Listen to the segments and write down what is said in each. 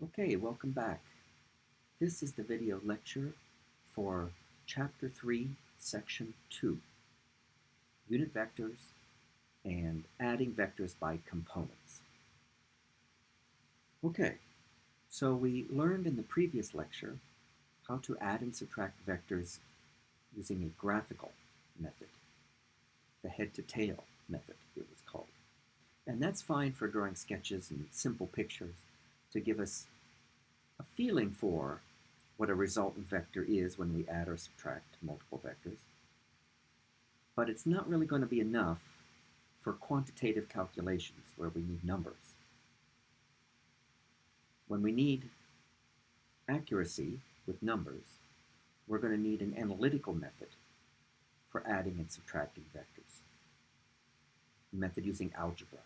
Okay, welcome back. This is the video lecture for Chapter 3, Section 2, Unit Vectors and Adding Vectors by Components. Okay, so we learned in the previous lecture how to add and subtract vectors using a graphical method, the head-to-tail method it was called. And that's fine for drawing sketches and simple pictures to give us a feeling for what a resultant vector is when we add or subtract multiple vectors. But it's not really going to be enough for quantitative calculations where we need numbers. When we need accuracy with numbers, we're going to need an analytical method for adding and subtracting vectors, a method using algebra.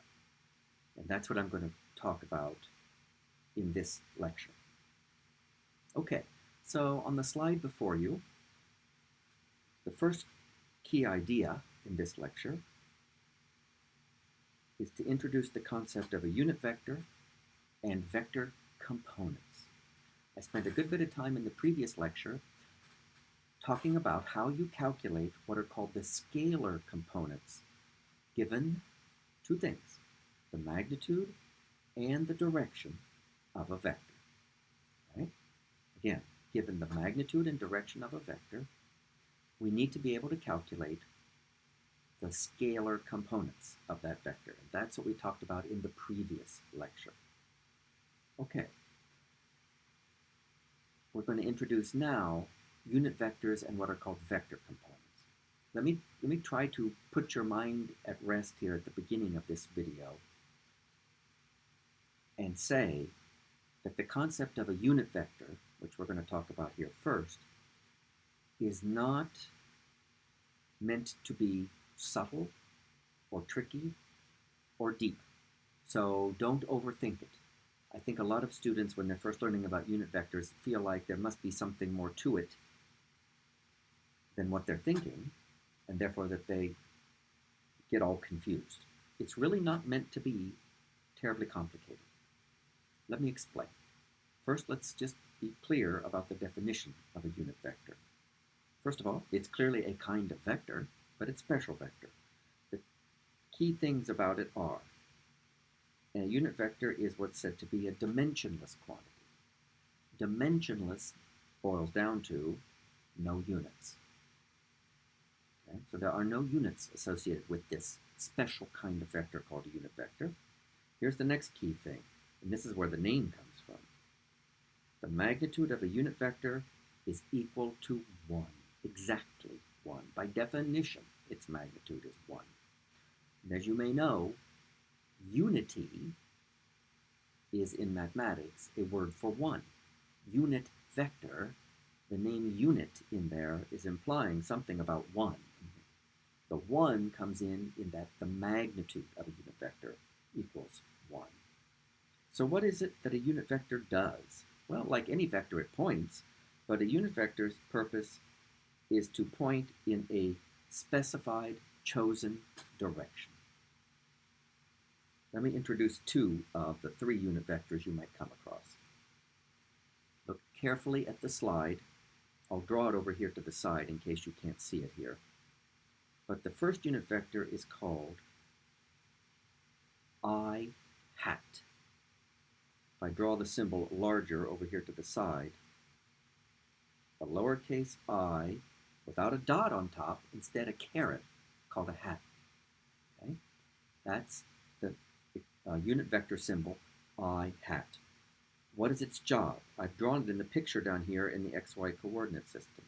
And that's what I'm going to talk about in this lecture. Okay, so on the slide before you, the first key idea in this lecture is to introduce the concept of a unit vector and vector components. I spent a good bit of time in the previous lecture talking about how you calculate what are called the scalar components given two things, the magnitude and the direction of a vector. Right? Again, given the magnitude and direction of a vector, we need to be able to calculate the scalar components of that vector. And that's what we talked about in the previous lecture. Okay. We're going to introduce now unit vectors and what are called vector components. Let me try to put your mind at rest here at the beginning of this video and say that the concept of a unit vector, which we're going to talk about here first, is not meant to be subtle or tricky or deep. So don't overthink it. I think a lot of students, when they're first learning about unit vectors, feel like there must be something more to it than what they're thinking, and therefore that they get all confused. It's really not meant to be terribly complicated. Let me explain. First, let's just be clear about the definition of a unit vector. First of all, it's clearly a kind of vector, but it's special vector. The key things about it are a unit vector is what's said to be a dimensionless quantity. Dimensionless boils down to no units. Okay? So there are no units associated with this special kind of vector called a unit vector. Here's the next key thing, and this is where the name comes from. The magnitude of a unit vector is equal to 1, exactly 1. By definition, its magnitude is 1. And as you may know, unity is in mathematics a word for 1. Unit vector, the name unit in there is implying something about 1. The 1 comes in that the magnitude of a unit vector equals 1. So what is it that a unit vector does? Well, like any vector, it points, but a unit vector's purpose is to point in a specified, chosen direction. Let me introduce two of the three unit vectors you might come across. Look carefully at the slide. I'll draw it over here to the side in case you can't see it here. But the first unit vector is called I hat. If I draw the symbol larger over here to the side, the lowercase I, without a dot on top, instead a caret, called a hat. Okay? That's the unit vector symbol, I hat. What is its job? I've drawn it in the picture down here in the XY coordinate system.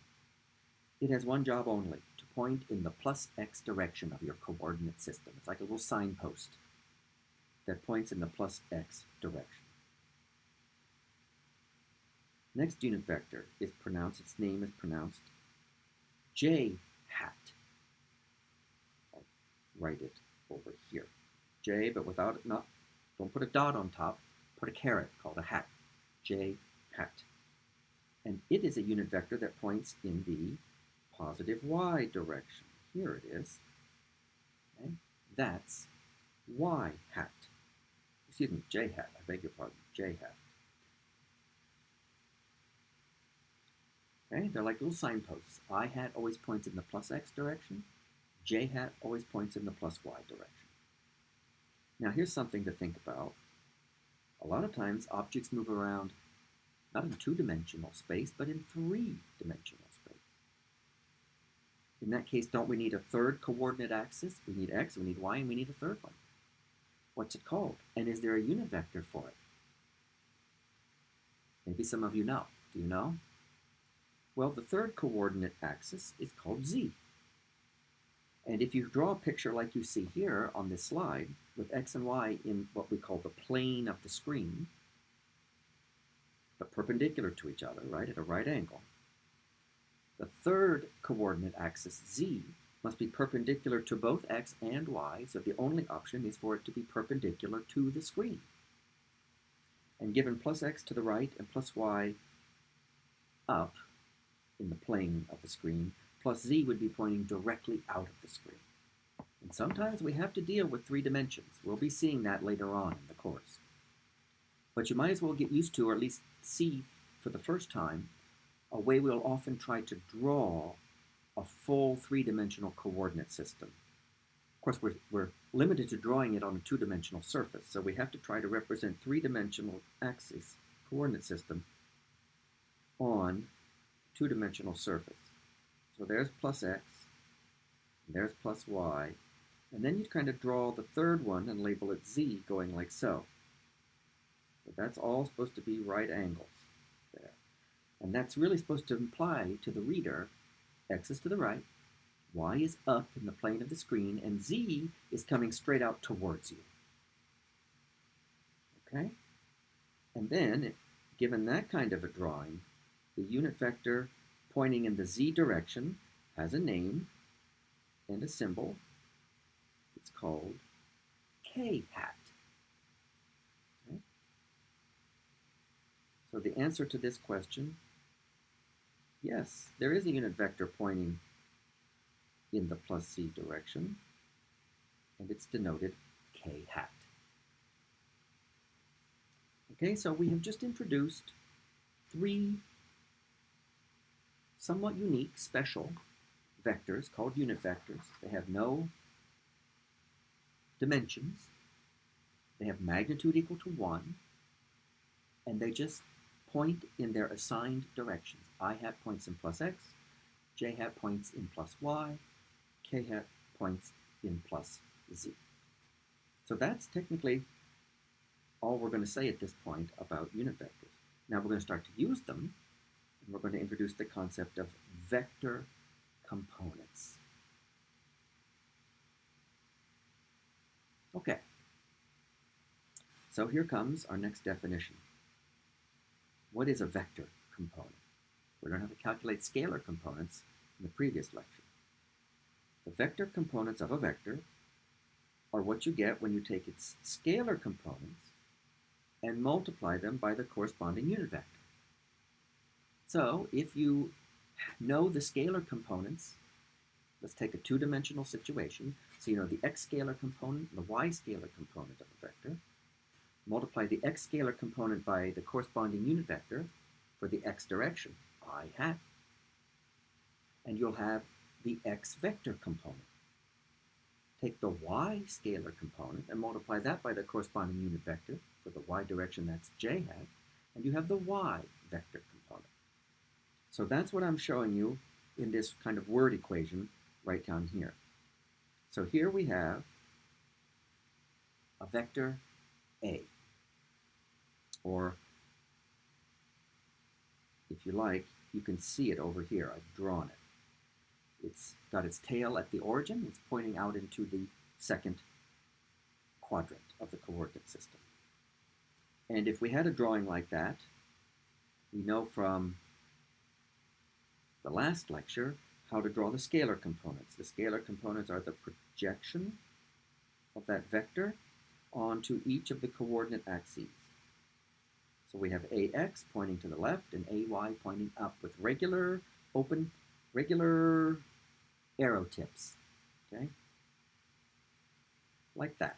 It has one job only, to point in the plus x direction of your coordinate system. It's like a little signpost that points in the plus x direction. Next unit vector is pronounced, its name is pronounced J hat. I'll write it over here. J, but without it, don't put a dot on top, put a caret called a hat. J hat. And it is a unit vector that points in the positive y direction. Here it is. Okay? That's y hat. Excuse me, J hat, I beg your pardon, J hat. Okay, they're like little signposts. I hat always points in the plus x direction. J hat always points in the plus y direction. Now here's something to think about. A lot of times objects move around not in two-dimensional space, but in three-dimensional space. In that case, don't we need a third coordinate axis? We need x, we need y, and we need a third one. What's it called? And is there a unit vector for it? Maybe some of you know. Do you know? Well, the third coordinate axis is called z. And if you draw a picture like you see here on this slide, with x and y in what we call the plane of the screen, but perpendicular to each other, right, at a right angle, the third coordinate axis, z, must be perpendicular to both x and y, so the only option is for it to be perpendicular to the screen. And given plus x to the right and plus y up in the plane of the screen, plus z would be pointing directly out of the screen. And sometimes we have to deal with three dimensions. We'll be seeing that later on in the course. But you might as well get used to, or at least see for the first time, a way we'll often try to draw a full three-dimensional coordinate system. Of course, we're limited to drawing it on a two-dimensional surface, so we have to try to represent three-dimensional axis coordinate system on two-dimensional surface. So there's plus x, and there's plus y, and then you kind of draw the third one and label it z, going like so. But that's all supposed to be right angles there. And that's really supposed to imply to the reader, x is to the right, y is up in the plane of the screen, and z is coming straight out towards you. Okay? And then, given that kind of a drawing, the unit vector pointing in the z direction has a name and a symbol. It's called k hat. Okay? So the answer to this question, yes, there is a unit vector pointing in the plus z direction, and it's denoted k hat. Okay, so we have just introduced three somewhat unique, special vectors called unit vectors. They have no dimensions. They have magnitude equal to 1, and they just point in their assigned directions. I hat points in plus x, j hat points in plus y, k hat points in plus z. So that's technically all we're going to say at this point about unit vectors. Now we're going to start to use them, and we're going to introduce the concept of vector components. Okay, so here comes our next definition. What is a vector component? We learned how to calculate scalar components in the previous lecture. The vector components of a vector are what you get when you take its scalar components and multiply them by the corresponding unit vector. So if you know the scalar components, let's take a two-dimensional situation. So you know the x scalar component and the y scalar component of a vector. Multiply the x scalar component by the corresponding unit vector for the x direction, I hat, and you'll have the x vector component. Take the y scalar component and multiply that by the corresponding unit vector for the y direction, that's j hat, and you have the y vector component. So that's what I'm showing you in this kind of word equation right down here. So here we have a vector A, or if you like, you can see it over here. I've drawn it. It's got its tail at the origin. It's pointing out into the second quadrant of the coordinate system. And if we had a drawing like that, we know from the last lecture how to draw the scalar components. The scalar components are the projection of that vector onto each of the coordinate axes. So we have AX pointing to the left and AY pointing up with regular arrow tips, okay? Like that.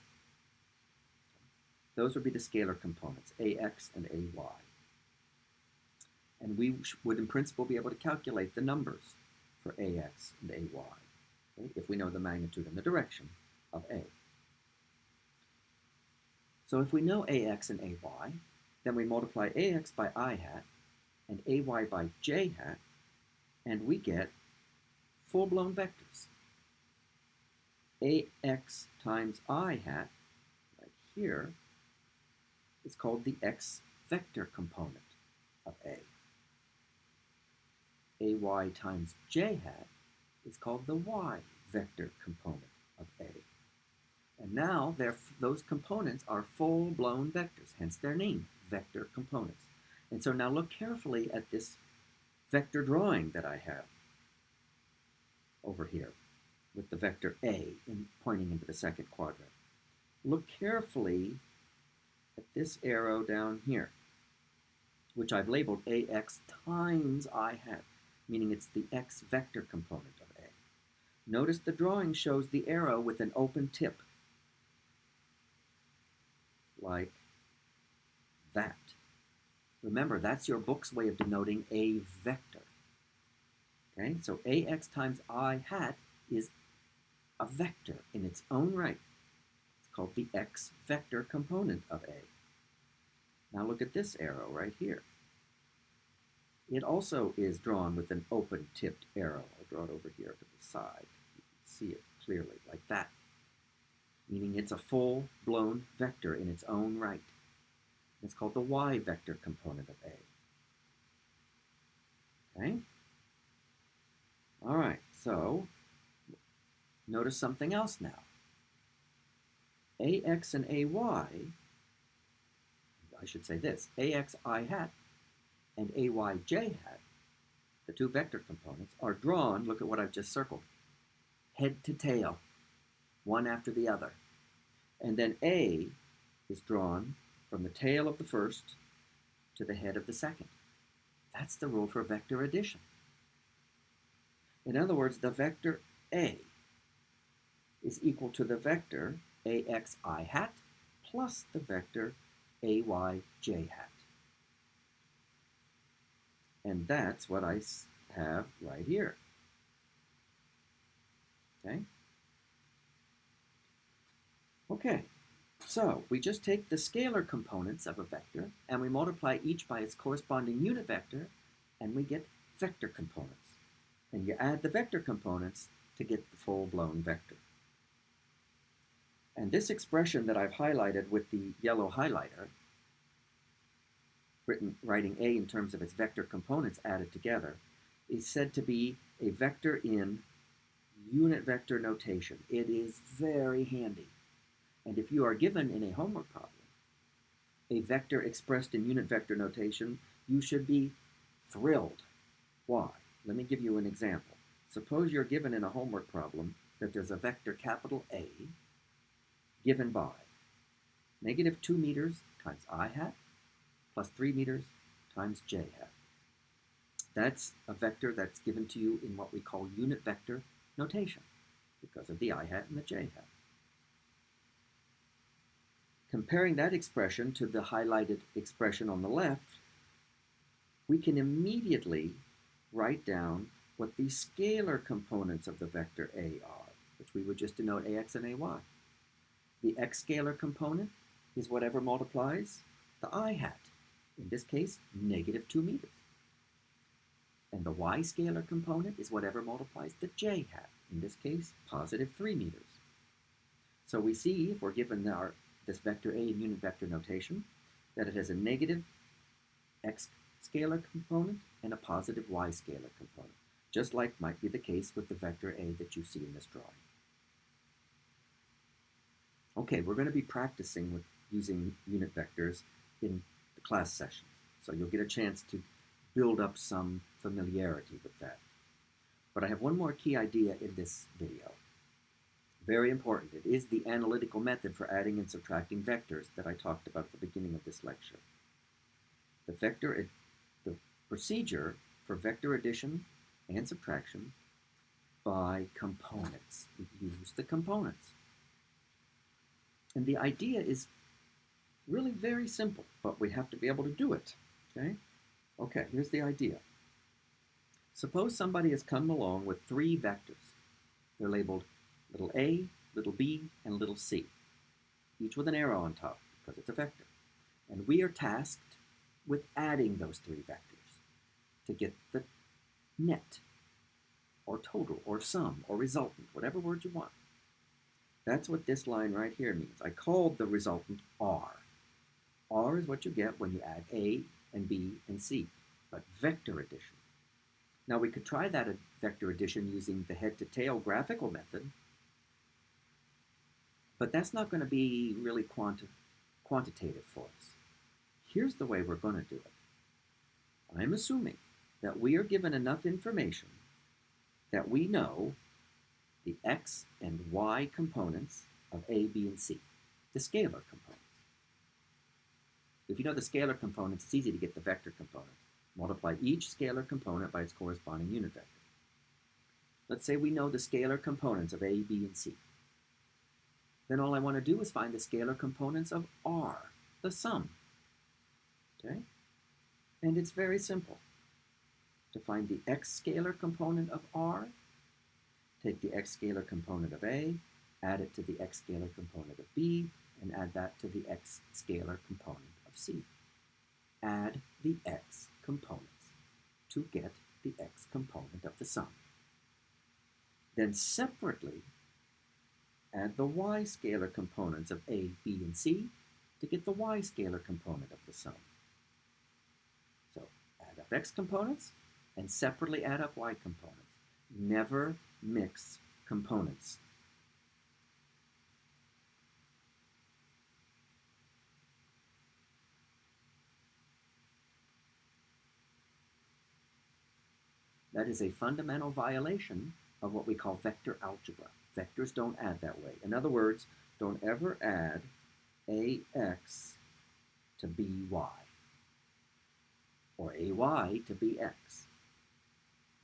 Those would be the scalar components, AX and AY. And we would, in principle, be able to calculate the numbers for ax and ay, okay, if we know the magnitude and the direction of a. So if we know ax and ay, then we multiply ax by I hat and ay by j hat, and we get full-blown vectors. Ax times I hat, right here, is called the x vector component of A. Ay times j hat is called the y vector component of A. And now those components are full-blown vectors, hence their name, vector components. And so now look carefully at this vector drawing that I have over here with the vector A pointing into the second quadrant. Look carefully at this arrow down here, which I've labeled ax times I hat, meaning it's the x vector component of A. Notice the drawing shows the arrow with an open tip, like that. Remember, that's your book's way of denoting a vector. Okay, so ax times I hat is a vector in its own right. It's called the x vector component of A. Now look at this arrow right here. It also is drawn with an open tipped arrow. I'll draw it over here to the side. You can see it clearly like that, meaning it's a full-blown vector in its own right. It's called the y vector component of A. Okay? All right, so notice something else now. Ax and ay, I should say this, ax I hat and ay j hat, the two vector components, are drawn, look at what I've just circled, head to tail, one after the other. And then A is drawn from the tail of the first to the head of the second. That's the rule for vector addition. In other words, the vector A is equal to the vector ax I hat plus the vector ay j hat. And that's what I have right here. Okay? Okay, so we just take the scalar components of a vector and we multiply each by its corresponding unit vector, and we get vector components. And you add the vector components to get the full-blown vector. And this expression that I've highlighted with the yellow highlighter, writing A in terms of its vector components added together, is said to be a vector in unit vector notation. It is very handy. And if you are given in a homework problem a vector expressed in unit vector notation, you should be thrilled. Why? Let me give you an example. Suppose you're given in a homework problem that there's a vector capital A given by -2 meters times I hat plus 3 meters times j hat. That's a vector that's given to you in what we call unit vector notation because of the I hat and the j hat. Comparing that expression to the highlighted expression on the left, we can immediately write down what the scalar components of the vector A are, which we would just denote ax and ay. The x scalar component is whatever multiplies the I hat, in this case, -2 meters. And the y scalar component is whatever multiplies the j hat, in this case, +3 meters. So we see, if we're given this vector A in unit vector notation, that it has a negative x scalar component and a positive y scalar component, just like might be the case with the vector A that you see in this drawing. Okay, we're going to be practicing with using unit vectors in the class sessions, so you'll get a chance to build up some familiarity with that. But I have one more key idea in this video. Very important. It is the analytical method for adding and subtracting vectors that I talked about at the beginning of this lecture. The procedure for vector addition and subtraction by components. We use the components. And the idea is really very simple, but we have to be able to do it. Okay? Okay, here's the idea. Suppose somebody has come along with three vectors. They're labeled little a, little b, and little c, each with an arrow on top because it's a vector. And we are tasked with adding those three vectors to get the net, or total, or sum, or resultant, whatever word you want. That's what this line right here means. I called the resultant R. R is what you get when you add A and B and C, but vector addition. Now we could try that vector addition using the head-to-tail graphical method, but that's not going to be really quantitative for us. Here's the way we're going to do it. I'm assuming that we are given enough information that we know the x and y components of A, B, and C, the scalar components. If you know the scalar components, it's easy to get the vector components. Multiply each scalar component by its corresponding unit vector. Let's say we know the scalar components of A, B, and C. Then all I want to do is find the scalar components of R, the sum. Okay? And it's very simple. To find the x scalar component of R, take the x scalar component of A, add it to the x scalar component of B, and add that to the x scalar component of C. Add the x components to get the x component of the sum. Then separately, add the y scalar components of A, B, and C to get the y scalar component of the sum. So add up x components and separately add up y components. Never mix components. That is a fundamental violation of what we call vector algebra. Vectors don't add that way. In other words, don't ever add ax to by or ay to bx.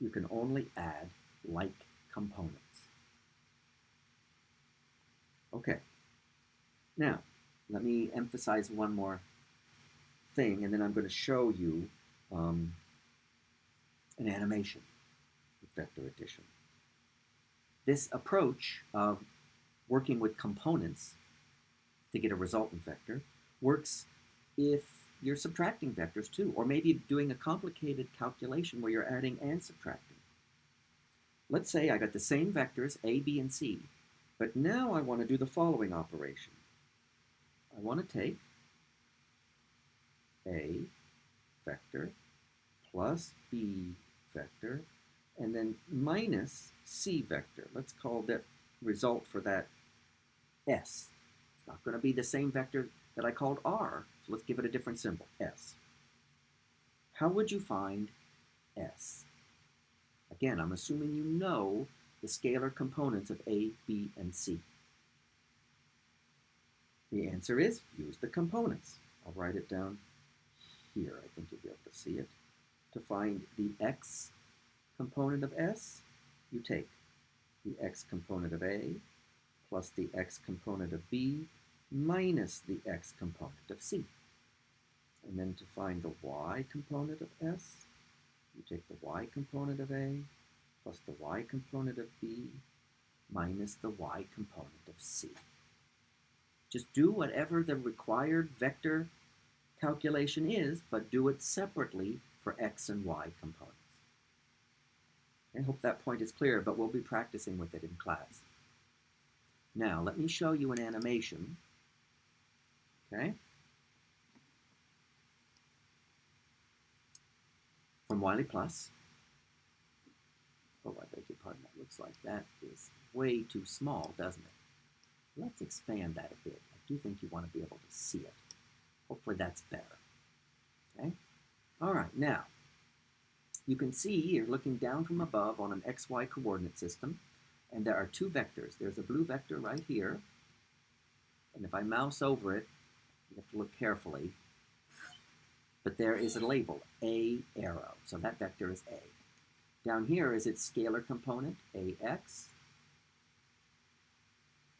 You can only add like components. Okay. Now, let me emphasize one more thing, and then I'm going to show you an animation with vector addition. This approach of working with components to get a resultant vector works if you're subtracting vectors too, or maybe doing a complicated calculation where you're adding and subtracting. Let's say I got the same vectors, A, B, and C, but now I want to do the following operation. I want to take A vector plus B vector and then minus C vector. Let's call that result for that S. It's not going to be the same vector that I called R, so let's give it a different symbol, S. How would you find S? Again, I'm assuming you know the scalar components of A, B, and C. The answer is use the components. I'll write it down here. I think you'll be able to see it. To find the x component of S, you take the x component of A plus the x component of B minus the x component of C. And then to find the y component of S, you take the y component of A plus the y component of B minus the y component of C. Just do whatever the required vector calculation is, but do it separately for x and y components. I hope that point is clear, but we'll be practicing with it in class. Now, let me show you an animation. Okay? From Wiley Plus. Oh, I beg your pardon, that looks like that is way too small, doesn't it? Let's expand that a bit. I do think you want to be able to see it. Hopefully that's better. Okay? All right, now, you can see you're looking down from above on an xy coordinate system, and there are two vectors. There's a blue vector right here, and if I mouse over it, you have to look carefully, but there is a label, A arrow, so that vector is A. Down here is its scalar component, AX,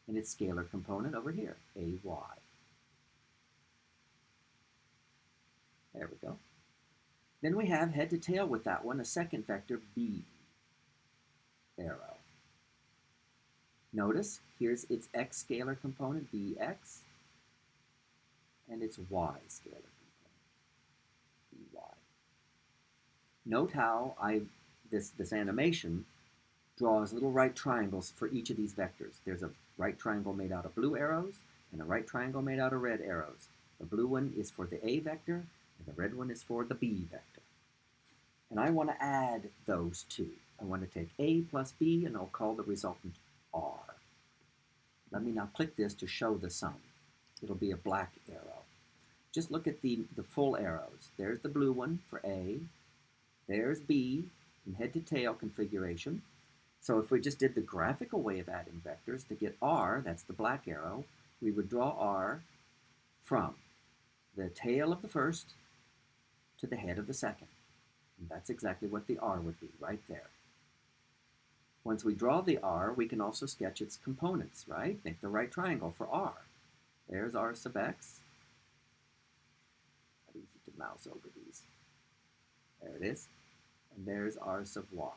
and its scalar component over here, AY. There we go. Then we have head to tail with that one, a second vector, b arrow. Notice here's its x scalar component, bx, and its y scalar component, by. Note how this animation draws little right triangles for each of these vectors. There's a right triangle made out of blue arrows and a right triangle made out of red arrows. The blue one is for the A vector, and the red one is for the B vector. And I want to add those two. I want to take A plus B, and I'll call the resultant R. Let me now click this to show the sum. It'll be a black arrow. Just look at the full arrows. There's the blue one for A. There's B in head to tail configuration. So if we just did the graphical way of adding vectors to get R, that's the black arrow, we would draw R from the tail of the first to the head of the second. And that's exactly what the R would be, right there. Once we draw the R, we can also sketch its components, right? Make the right triangle for R. There's R sub x. How easy to mouse over these. There it is. And there's R sub y.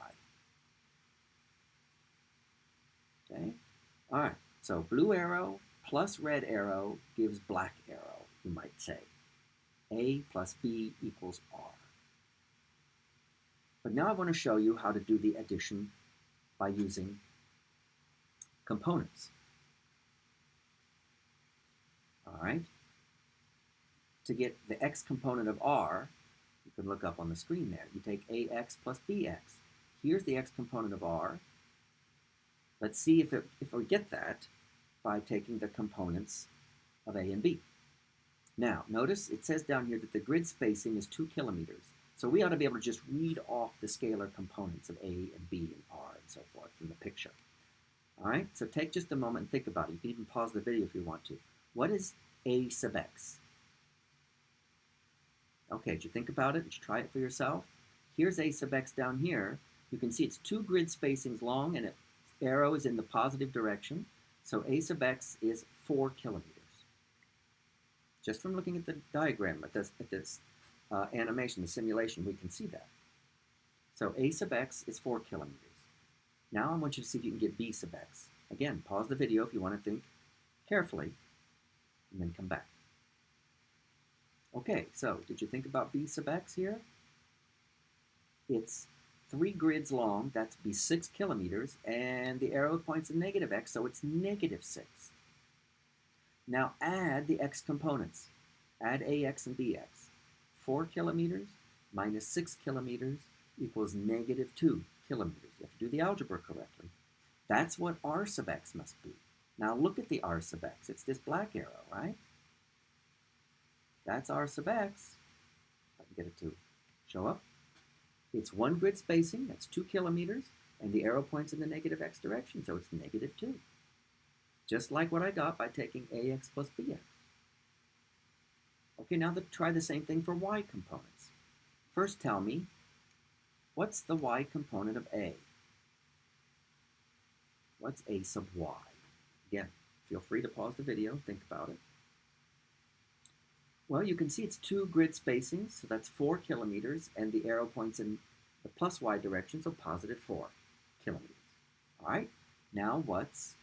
Okay? All right, so blue arrow plus red arrow gives black arrow, you might say. A plus B equals R. But now I want to show you how to do the addition by using components. All right? To get the x component of R, you can look up on the screen there. You take AX plus BX. Here's the x component of R. Let's see if we get that by taking the components of A and B. Now, notice it says down here that the grid spacing is 2 kilometers. So we ought to be able to just read off the scalar components of A and B and R and so forth from the picture. All right, so take just a moment and think about it. You can even pause the video if you want to. What is A sub x? Okay, did you think about it? Did you try it for yourself? Here's A sub x down here. You can see it's 2 grid spacings long, and its arrow is in the positive direction. So A sub x is 4 kilometers. Just from looking at the diagram, at this animation, the simulation, we can see that. So A sub x is 4 kilometers. Now I want you to see if you can get B sub x. Again, pause the video if you want to think carefully, and then come back. Okay, so did you think about B sub x here? It's 3 grids long, that's be 6 kilometers, and the arrow points at negative x, so it's negative 6. Now add the x components. Add ax and bx. 4 kilometers minus 6 kilometers equals negative 2 kilometers. You have to do the algebra correctly. That's what r sub x must be. Now look at the r sub x. It's this black arrow, right? That's r sub x. If I can get it to show up. It's 1 grid spacing, that's 2 kilometers, and the arrow points in the negative x direction, so it's negative 2. Just like what I got by taking ax plus bx. Okay, now try the same thing for y components. First tell me, what's the y component of A? What's A sub y? Again, feel free to pause the video, think about it. Well, you can see it's 2 grid spacings, so that's 4 kilometers, and the arrow points in the plus y direction, so positive 4 kilometers. All right, now what's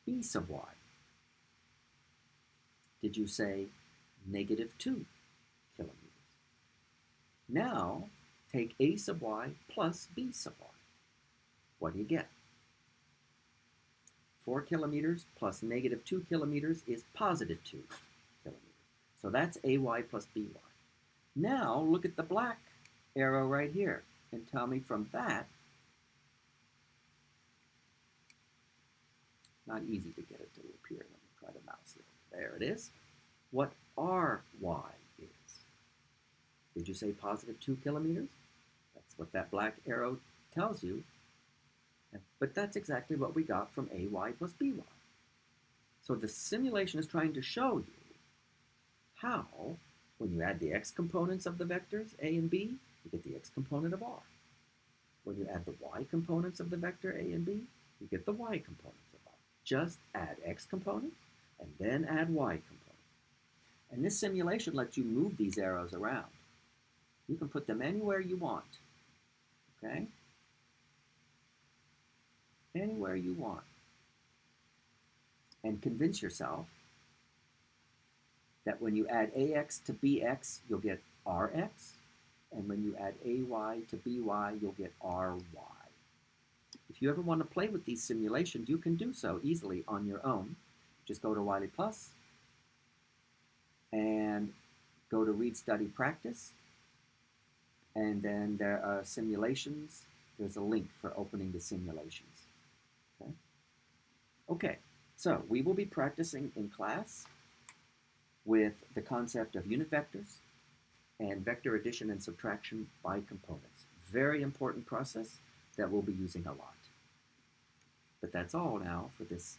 B sub y? Did you say negative 2 kilometers? Now, take A sub y plus B sub y. What do you get? 4 kilometers plus negative 2 kilometers is positive 2 kilometers. So that's AY plus BY. Now, look at the black arrow right here and tell me from that, not easy to get it to appear. Let me try to mouse it. There it is. What RY is. Did you say positive 2 kilometers? That's what that black arrow tells you. But that's exactly what we got from AY plus BY. So the simulation is trying to show you how, when you add the x components of the vectors A and B, you get the x component of R. When you add the y components of the vector A and B, you get the y components of R. Just add x components and then add y components. And this simulation lets you move these arrows around. You can put them anywhere you want, okay? Anywhere you want. And convince yourself that when you add ax to bx, you'll get rx, and when you add ay to by, you'll get ry. If you ever want to play with these simulations, you can do so easily on your own. Just go to Wiley Plus and go to Read, Study, Practice, and then there are simulations. There's a link for opening the simulations. Okay? Okay, so we will be practicing in class with the concept of unit vectors and vector addition and subtraction by components. Very important process that we'll be using a lot. But that's all now for this